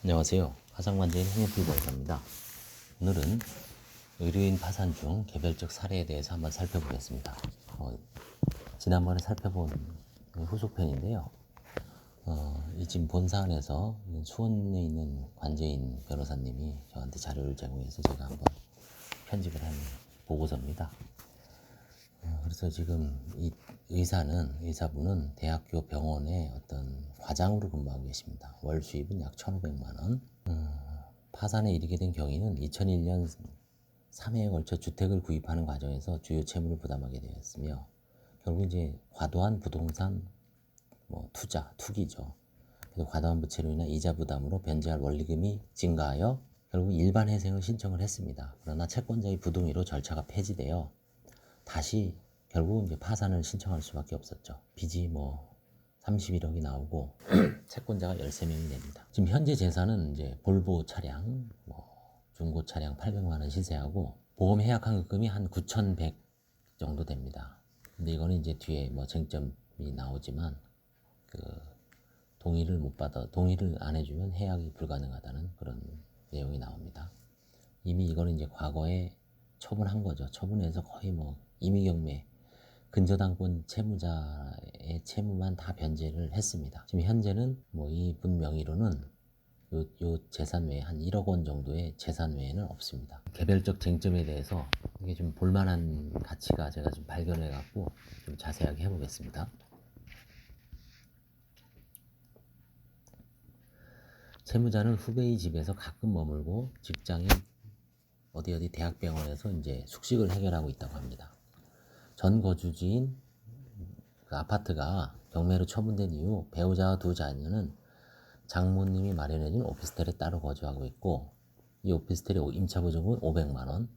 안녕하세요. 화상관제인 홍익필보호사입니다. 오늘은 의료인 파산 중 개별적 사례에 대해서 한번 살펴보겠습니다. 지난번에 살펴본 후속편인데요. 이 지금 본 사안에서 수원에 있는 관제인 변호사님이 저한테 자료를 제공해서 제가 한번 편집을 한 보고서입니다. 그래서 지금 이 의사분은 대학교 병원의 어떤 과장으로 근무하고 계십니다. 월 수입은 약 1,500만 원. 파산에 이르게 된 경위는 2001년 3회에 걸쳐 주택을 구입하는 과정에서 주요 채무를 부담하게 되었으며, 결국 이제 과도한 부동산 투기죠. 그래서 과도한 부채로 인한 이자 부담으로 변제할 원리금이 증가하여 결국 일반 회생을 신청을 했습니다. 그러나 채권자의 부동의로 절차가 폐지되어 다시 결국은 이제 파산을 신청할 수밖에 없었죠. 빚이 31억이 나오고 채권자가 13명이 됩니다. 지금 현재 재산은 이제 볼보 차량, 중고 차량 800만 원 시세하고 보험 해약 환급금이 한 9,100 정도 됩니다. 근데 이거는 이제 뒤에 쟁점이 나오지만 동의를 안 해주면 해약이 불가능하다는 그런 내용이 나옵니다. 이미 이거는 이제 과거에 처분한 거죠. 처분해서 거의 임의경매 근저당권 채무자의 채무만 다 변제를 했습니다. 지금 현재는 이분 명의로는 요 재산 외에 한 1억 원 정도의 재산 외에는 없습니다. 개별적 쟁점에 대해서 이게 좀 볼만한 가치가 제가 좀 발견해 갖고 좀 자세하게 해보겠습니다. 채무자는 후배의 집에서 가끔 머물고 직장인 어디 대학병원에서 이제 숙식을 해결하고 있다고 합니다. 전 거주지인 그 아파트가 경매로 처분된 이후 배우자와 두 자녀는 장모님이 마련해준 오피스텔에 따로 거주하고 있고, 이 오피스텔의 임차 보증금은 500만 원,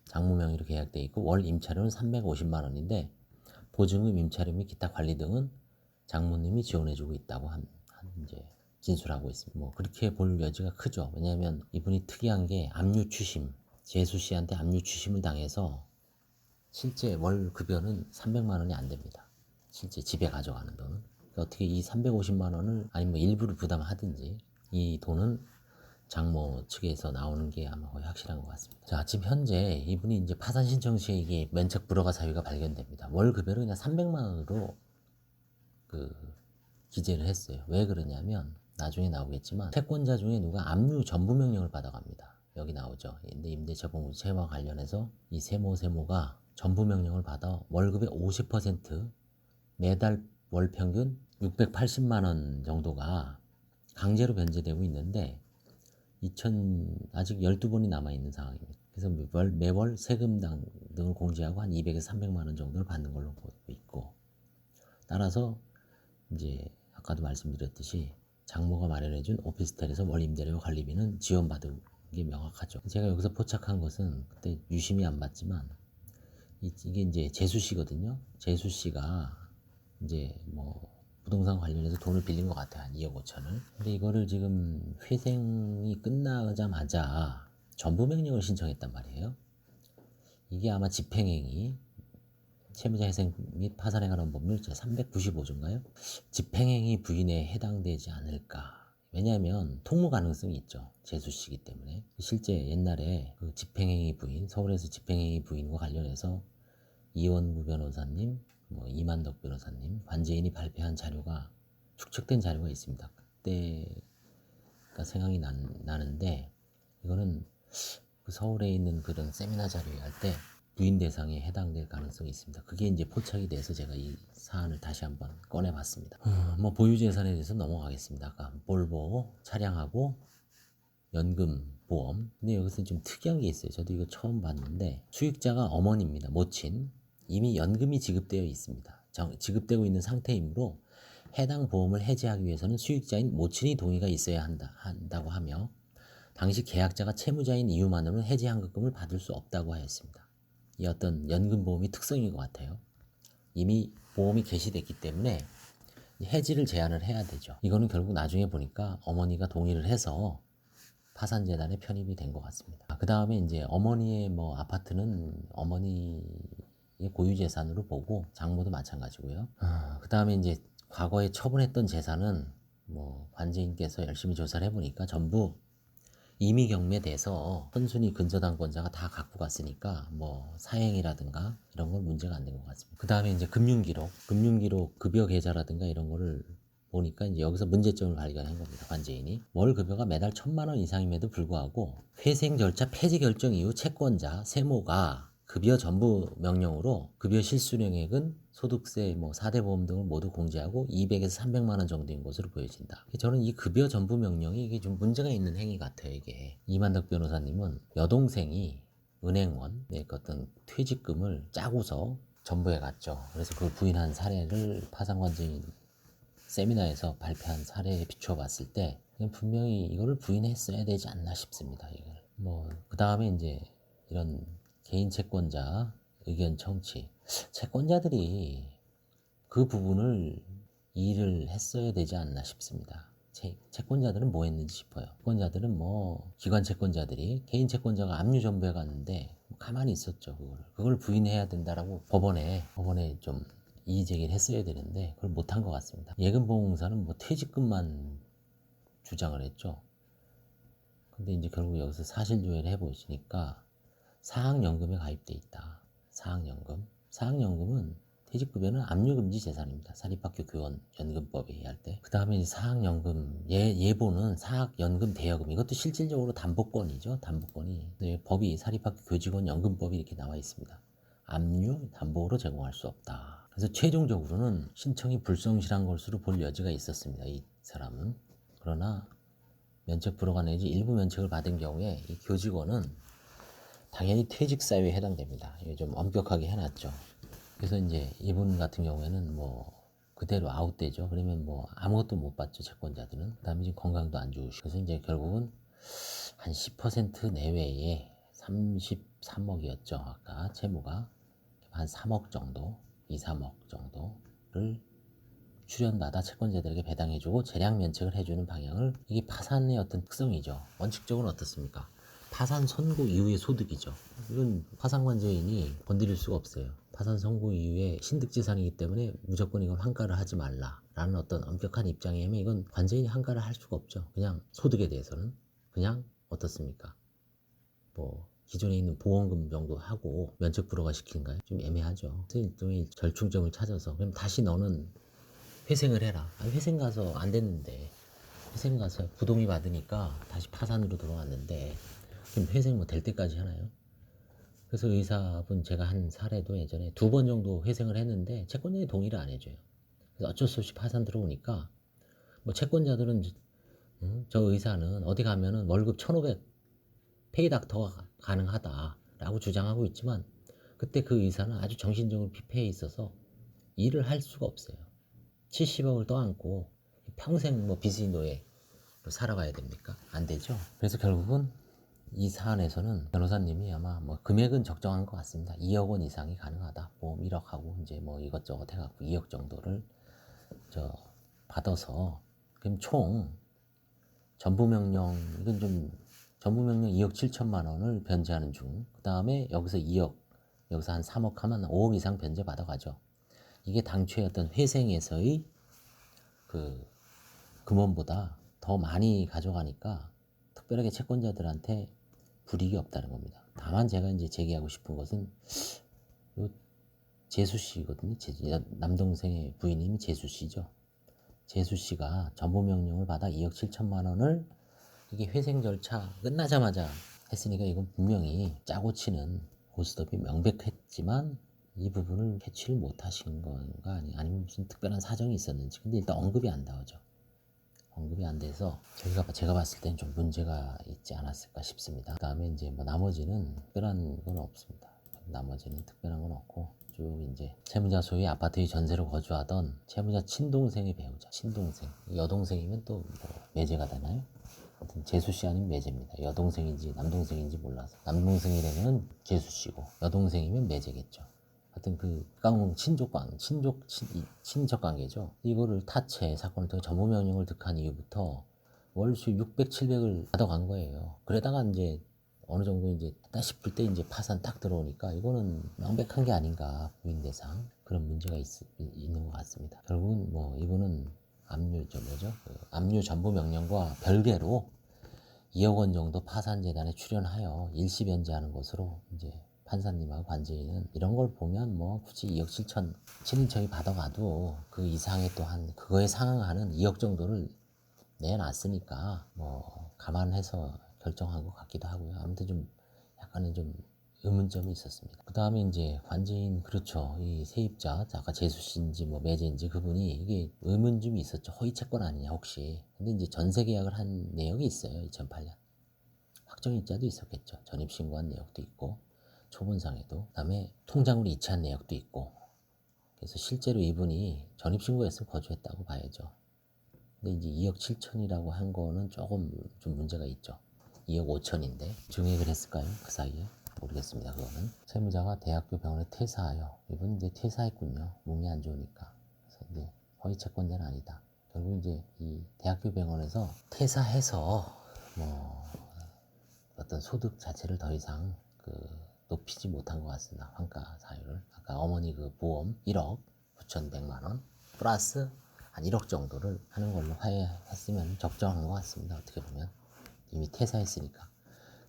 장모 명의로 계약돼 있고 월 임차료는 350만 원인데 보증금, 임차료 및 기타 관리 등은 장모님이 지원해주고 있다고 이제 진술하고 있습니다. 그렇게 볼 여지가 크죠. 왜냐하면 이분이 특이한 게 재수 씨한테 압류추심을 당해서 실제 월 급여는 300만 원이 안 됩니다. 실제 집에 가져가는 돈은. 그러니까 어떻게 이 350만 원을 아니면 일부를 부담하든지 이 돈은 장모 측에서 나오는 게 아마 거의 확실한 것 같습니다. 자, 지금 현재 이분이 이제 파산 신청 시에 이게 면책 불허가 사유가 발견됩니다. 월 급여를 그냥 300만 원으로 기재를 했어요. 왜 그러냐면 나중에 나오겠지만 채권자 중에 누가 압류 전부 명령을 받아갑니다. 여기 나오죠. 임대차 공급 채무와 관련해서 이 세모가 전부 명령을 받아 월급의 50% 매달 월 평균 680만 원 정도가 강제로 변제되고 있는데 아직 12번이 남아있는 상황입니다. 그래서 매월 세금 등을 공제하고 한 200에서 300만 원 정도를 받는 걸로 보고 있고, 따라서 이제 아까도 말씀드렸듯이 장모가 마련해준 오피스텔에서 월 임대료 관리비는 지원받은 게 명확하죠. 제가 여기서 포착한 것은 그때 유심히 안 봤지만 이게 이제 재수 씨거든요. 재수 씨가 이제 부동산 관련해서 돈을 빌린 것 같아요. 한 2억 5천을. 근데 이거를 지금 회생이 끝나자마자 전부 명령을 신청했단 말이에요. 이게 아마 집행행위, 채무자 회생 및 파산에 관한 법률 제395조인가요? 집행행위 부인에 해당되지 않을까. 왜냐하면 통무 가능성이 있죠. 재수 씨기 때문에. 실제 옛날에 그 집행행위 부인, 서울에서 집행행위 부인과 관련해서 이원구 변호사님, 이만덕 변호사님, 관제인이 발표한 자료가 축적된 자료가 있습니다. 그때가 생각이 나는데 이거는 그 서울에 있는 그런 세미나 자료에 할 때 부인 대상에 해당될 가능성이 있습니다. 그게 이제 포착이 돼서 제가 이 사안을 다시 한번 꺼내봤습니다. 보유 재산에 대해서 넘어가겠습니다. 아까 볼보 차량하고 연금 보험. 근데 여기서 좀 특이한 게 있어요. 저도 이거 처음 봤는데 수익자가 어머니입니다. 모친. 이미 연금이 지급되어 있습니다. 지급되고 있는 상태이므로 해당 보험을 해지하기 위해서는 수익자인 모친이 동의가 있어야 한다고 하며, 당시 계약자가 채무자인 이유만으로는 해지 환급금을 받을 수 없다고 하였습니다. 이 어떤 연금보험의 특성인 것 같아요. 이미 보험이 개시됐기 때문에 해지를 제한을 해야 되죠. 이거는 결국 나중에 보니까 어머니가 동의를 해서 파산재단에 편입이 된 것 같습니다. 그 다음에 이제 어머니의 아파트는 어머니의 고유재산으로 보고 장모도 마찬가지고요. 그 다음에 이제 과거에 처분했던 재산은 뭐 관제인께서 열심히 조사를 해보니까 전부 이미 경매돼서 선순위 근저당권자가 다 갖고 갔으니까 뭐 사행이라든가 이런 건 문제가 안 된 것 같습니다. 그 다음에 이제 금융기록 급여 계좌라든가 이런 거를 보니까 이제 여기서 문제점을 발견한 겁니다. 관제인이 월 급여가 매달 1,000만 원 이상임에도 불구하고 회생 절차 폐지 결정 이후 채권자 세모가 급여 전부 명령으로 급여 실수령액은 소득세, 뭐 4대 보험 등을 모두 공제하고 200에서 300만 원 정도인 것으로 보여진다. 저는 이 급여 전부 명령이 이게 좀 문제가 있는 행위 같아요. 이게 이만덕 변호사님은 여동생이 은행원 그 어떤 퇴직금을 짜고서 전부해 갔죠. 그래서 그걸 부인한 사례를 파산관제인 세미나에서 발표한 사례에 비추어 봤을 때 분명히 이거를 부인했어야 되지 않나 싶습니다. 이걸 뭐그 다음에 이제 이런 개인 채권자 의견 청취 채권자들이 그 부분을 이해를 했어야 되지 않나 싶습니다. 채권자들은 뭐 했는지 싶어요. 채권자들은 뭐 기관 채권자들이 개인 채권자가 압류 전부해 갔는데 가만히 있었죠. 그걸 부인해야 된다라고 법원에 좀 이의 제기를 했어야 되는데 그걸 못한 것 같습니다. 예금보험공사는 뭐 퇴직금만 주장을 했죠. 근데 이제 결국 여기서 사실조회를 해보시니까 사학연금에 가입돼 있다. 사학연금은 퇴직급여는 압류금지 재산입니다. 사립학교 교원 연금법에 의할 때. 그 다음에 이제 사학연금 예보는 사학연금 대여금 이것도 실질적으로 담보권이죠. 담보권이 법이 사립학교 교직원 연금법이 이렇게 나와 있습니다. 압류 담보로 제공할 수 없다. 그래서 최종적으로는 신청이 불성실한 것으로 볼 여지가 있었습니다. 이 사람은. 그러나 면책 불허가 내지 일부 면책을 받은 경우에 이 교직원은 당연히 퇴직사유에 해당됩니다. 이거 좀 엄격하게 해놨죠. 그래서 이제 이분 같은 경우에는 뭐 그대로 아웃되죠. 그러면 뭐 아무것도 못 받죠. 채권자들은. 그다음에 지금 건강도 안 좋으시고. 그래서 이제 결국은 한 10% 내외에 33억이었죠. 아까 채무가 한 3억 정도, 2, 3억 정도를 출연받아 채권자들에게 배당해주고 재량 면책을 해주는 방향을 이게 파산의 어떤 특성이죠. 원칙적으로는 어떻습니까? 파산 선고 이후의 소득이죠. 이건 파산관제인이 건드릴 수가 없어요. 파산 선고 이후에 신득재산이기 때문에 무조건 이건 환가를 하지 말라라는 어떤 엄격한 입장이면 이건 관제인이 환가를 할 수가 없죠. 그냥 소득에 대해서는 그냥 어떻습니까? 뭐 기존에 있는 보험금 정도 하고 면책 불허가 시키는가요? 좀 애매하죠. 그래서 일종의 절충점을 찾아서 그럼 다시 너는 회생을 해라. 회생 가서 안 됐는데 회생 가서 부동의 받으니까 다시 파산으로 들어왔는데 그럼 회생 뭐 될 때까지 하나요? 그래서 의사분 제가 한 사례도 예전에 2번 정도 회생을 했는데 채권자이 동의를 안 해줘요. 그래서 어쩔 수 없이 파산 들어오니까 뭐 채권자들은 저 의사는 어디 가면은 월급 1,500 페이닥 더 가능하다라고 주장하고 있지만 그때 그 의사는 아주 정신적으로 피폐해 있어서 일을 할 수가 없어요. 70억을 떠안고 평생 뭐 빚의 노예로 살아가야 됩니까? 안 되죠. 그래서 결국은 이 사안에서는 변호사님이 아마 뭐 금액은 적정한 것 같습니다. 2억 원 이상이 가능하다. 보험 1억 하고 이제 뭐 이것저것 해갖고 2억 정도를 받아서 그럼 총 전부명령 이건 좀 전부명령 2억 7천만 원을 변제하는 중. 그 다음에 여기서 2억 여기서 한 3억 하면 5억 이상 변제 받아가죠. 이게 당초의 어떤 회생에서의 그 금원보다 더 많이 가져가니까 특별하게 채권자들한테 불이익이 없다는 겁니다. 다만 제가 이제 제기하고 싶은 것은 요 재수 씨거든요. 남동생의 부인님이 재수 씨죠. 재수 씨가 전부 명령을 받아 2억 7천만 원을 이게 회생 절차 끝나자마자 했으니까 이건 분명히 짜고 치는 고스톱이 명백했지만 이 부분을 캐치를 못 하신 건가 아니면 무슨 특별한 사정이 있었는지 근데 일단 언급이 안 나오죠. 언급이 안 돼서 제가 봤을 때는 좀 문제가 있지 않았을까 싶습니다. 그 다음에 이제 뭐 나머지는 특별한 건 없습니다. 나머지는 특별한 건 없고 쭉 이제 채무자 소유의 아파트의 전세로 거주하던 채무자 친동생의 배우자 친동생 여동생이면 또 뭐 매제가 되나요? 하여튼 재수 씨 아니면 매제입니다. 여동생인지 남동생인지 몰라서 남동생이 되면 재수 씨고 여동생이면 매제겠죠. 하여튼 그 깡ung 친족 관계죠. 이거를 타채 사건을 통해 전무명령을 득한 이후부터 월수 600, 700을 받아간 거예요. 그러다가 이제 어느 정도 이제 딱 싶을 때 이제 파산 딱 들어오니까 이거는 명백한 게 아닌가 부인 대상 그런 문제가 있는 것 같습니다. 결국은 뭐 이분은 압류 전부 명령과 별개로 2억 원 정도 파산재단에 출연하여 일시 변제하는 것으로 이제 판사님하고 관제인은 이런 걸 보면 뭐 굳이 2억 7천 친인척이 받아가도 그 이상의 또한 그거에 상응하는 2억 정도를 내놨으니까 뭐 감안해서 결정한 것 같기도 하고요. 아무튼 좀 약간은 좀 의문점이 있었습니다. 그 다음에 이제 관제인 그렇죠. 이 세입자 아까 재수씨인지 뭐 매제인지 그분이 이게 의문점이 있었죠. 허위 채권 아니냐 혹시. 근데 이제 전세 계약을 한 내역이 있어요. 2008년. 확정일자도 있었겠죠. 전입신고한 내역도 있고 초본상에도. 그다음에 통장으로 이체한 내역도 있고. 그래서 실제로 이분이 전입신고했으면 거주했다고 봐야죠. 근데 이제 2억 7천이라고 한 거는 조금 좀 문제가 있죠. 2억 5천인데 증액을 했을까요? 그 사이에? 모르겠습니다. 그거는. 세무자가 대학교 병원에 퇴사하여 이분 이제 퇴사했군요. 몸이 안 좋으니까. 그래서 이제 허위 채권자는 아니다. 결국 이제 이 대학교 병원에서 퇴사해서 뭐 어떤 소득 자체를 더 이상 높이지 못한 것 같습니다. 환가 사유를. 아까 어머니 그 보험 1억 9,100만 원 플러스 한 1억 정도를 하는 걸로 화해했으면 적정한 것 같습니다. 어떻게 보면 이미 퇴사했으니까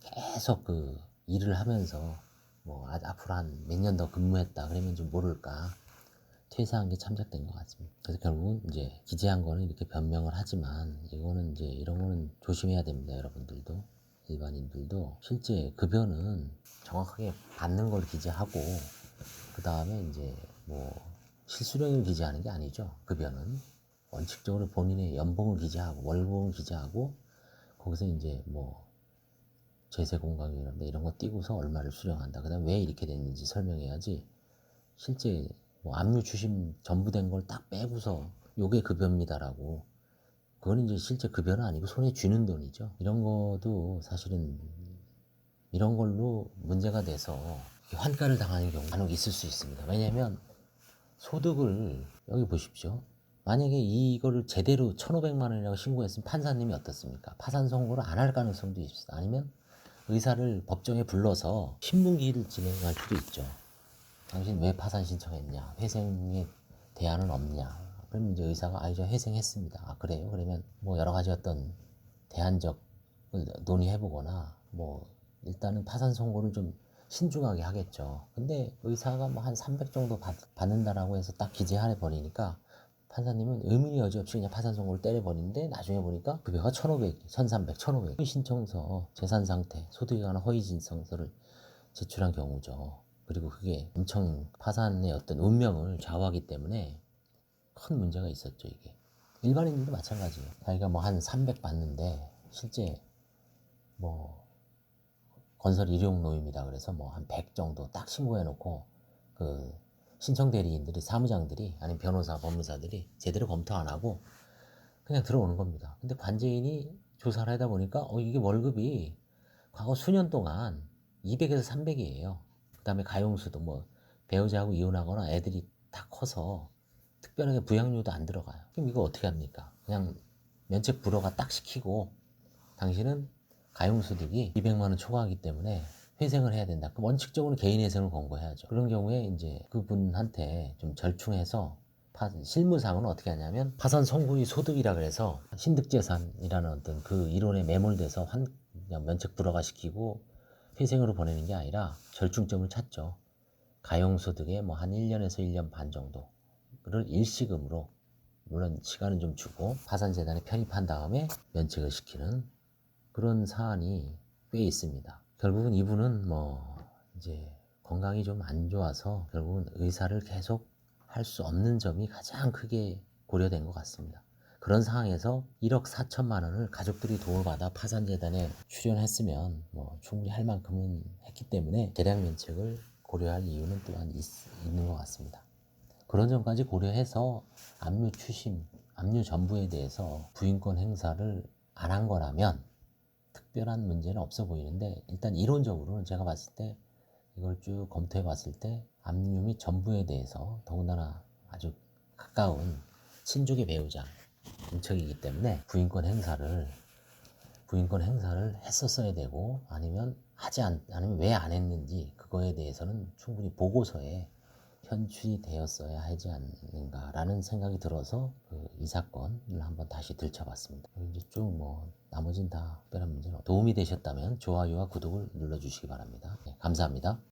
계속 그 일을 하면서 뭐 앞으로 한 몇 년 더 근무했다 그러면 좀 모를까 퇴사한 게 참작된 것 같습니다. 그래서 결국은 이제 기재한 거는 이렇게 변명을 하지만 이거는 이제 이런 거는 조심해야 됩니다. 여러분들도 일반인들도 실제 급여는 정확하게 받는 걸 기재하고 그 다음에 이제 뭐 실수령을 기재하는 게 아니죠. 급여는 원칙적으로 본인의 연봉을 기재하고 월급을 기재하고 거기서 이제 뭐 제세 공각이라든가 이런 거 띄고서 얼마를 수령한다. 그다음 왜 이렇게 됐는지 설명해야지. 실제 뭐 압류 추심 전부 된 걸 딱 빼고서 요게 급여입니다라고. 그건 이제 실제 급여는 아니고 손에 쥐는 돈이죠. 이런 것도 사실은 이런 걸로 문제가 돼서 환가를 당하는 경우 간혹 있을 수 있습니다. 왜냐하면 소득을 여기 보십시오. 만약에 이거를 제대로 1,500만 원이라고 신고했으면 판사님이 어떻습니까? 파산 선고를 안 할 가능성도 있습니다. 아니면 의사를 법정에 불러서 신문기를 진행할 수도 있죠. 당신 왜 파산 신청했냐? 회생에 대안은 없냐? 그럼 이제 의사가 저 회생했습니다. 아 그래요? 그러면 뭐 여러 가지 어떤 대안적 논의해보거나 뭐 일단은 파산 선고를 좀 신중하게 하겠죠. 근데 의사가 뭐 한 300 정도 받는다라고 해서 딱 기재해 버리니까 판사님은 의문이 여지없이 그냥 파산 선고를 때려버리는데 나중에 보니까 급여가 1,500, 1,300, 1,500 허위 신청서, 재산 상태, 소득에 관한 허위 신청서를 제출한 경우죠. 그리고 그게 엄청 파산의 어떤 운명을 좌우하기 때문에 큰 문제가 있었죠, 이게. 일반인들도 마찬가지예요. 자기가 뭐 한 300 받는데 실제 뭐 건설 일용 노임이다 그래서 뭐 한 100 정도 딱 신고해 놓고 그 신청 대리인들이 사무장들이 아니면 변호사 법무사들이 제대로 검토 안 하고 그냥 들어오는 겁니다. 근데 관제인이 조사를 하다 보니까 이게 월급이 과거 수년 동안 200에서 300이에요. 그 다음에 가용수도 뭐 배우자하고 이혼하거나 애들이 다 커서 특별하게 부양료도 안 들어가요. 그럼 이거 어떻게 합니까? 그냥 면책 불허가 딱 시키고 당신은 가용소득이 200만 원 초과하기 때문에 회생을 해야 된다. 그럼 원칙적으로 개인 회생을 권고해야죠. 그런 경우에 이제 그분한테 좀 절충해서 실무상은 어떻게 하냐면 파산 선고의 소득이라 그래서 신득재산이라는 어떤 그 이론에 매몰돼서 그냥 면책 불허가 시키고 회생으로 보내는 게 아니라 절충점을 찾죠. 가용소득의 뭐 한 1년에서 1년 반 정도를 일시금으로 물론 시간은 좀 주고 파산재단에 편입한 다음에 면책을 시키는 그런 사안이 꽤 있습니다. 결국은 이분은 뭐 이제 건강이 좀 안 좋아서 결국은 의사를 계속 할 수 없는 점이 가장 크게 고려된 것 같습니다. 그런 상황에서 1억 4천만 원을 가족들이 도움을 받아 파산재단에 출연했으면 뭐 충분히 할 만큼은 했기 때문에 대량 면책을 고려할 이유는 또한 있는 것 같습니다. 그런 점까지 고려해서 압류 추심, 압류 전부에 대해서 부인권 행사를 안 한 거라면 특별한 문제는 없어 보이는데 일단 이론적으로는 제가 봤을 때 이걸 쭉 검토해 봤을 때 압류 및 전부에 대해서 더군다나 아주 가까운 친족의 배우자 인척이기 때문에 부인권 행사를 했었어야 되고 아니면 않으면 왜 안 했는지 그거에 대해서는 충분히 보고서에 현출이 되었어야 하지 않는가라는 생각이 들어서 이 사건을 한번 다시 들춰봤습니다. 이제 쭉 뭐 나머진 다 특별한 문제는 도움이 되셨다면 좋아요와 구독을 눌러주시기 바랍니다. 네, 감사합니다.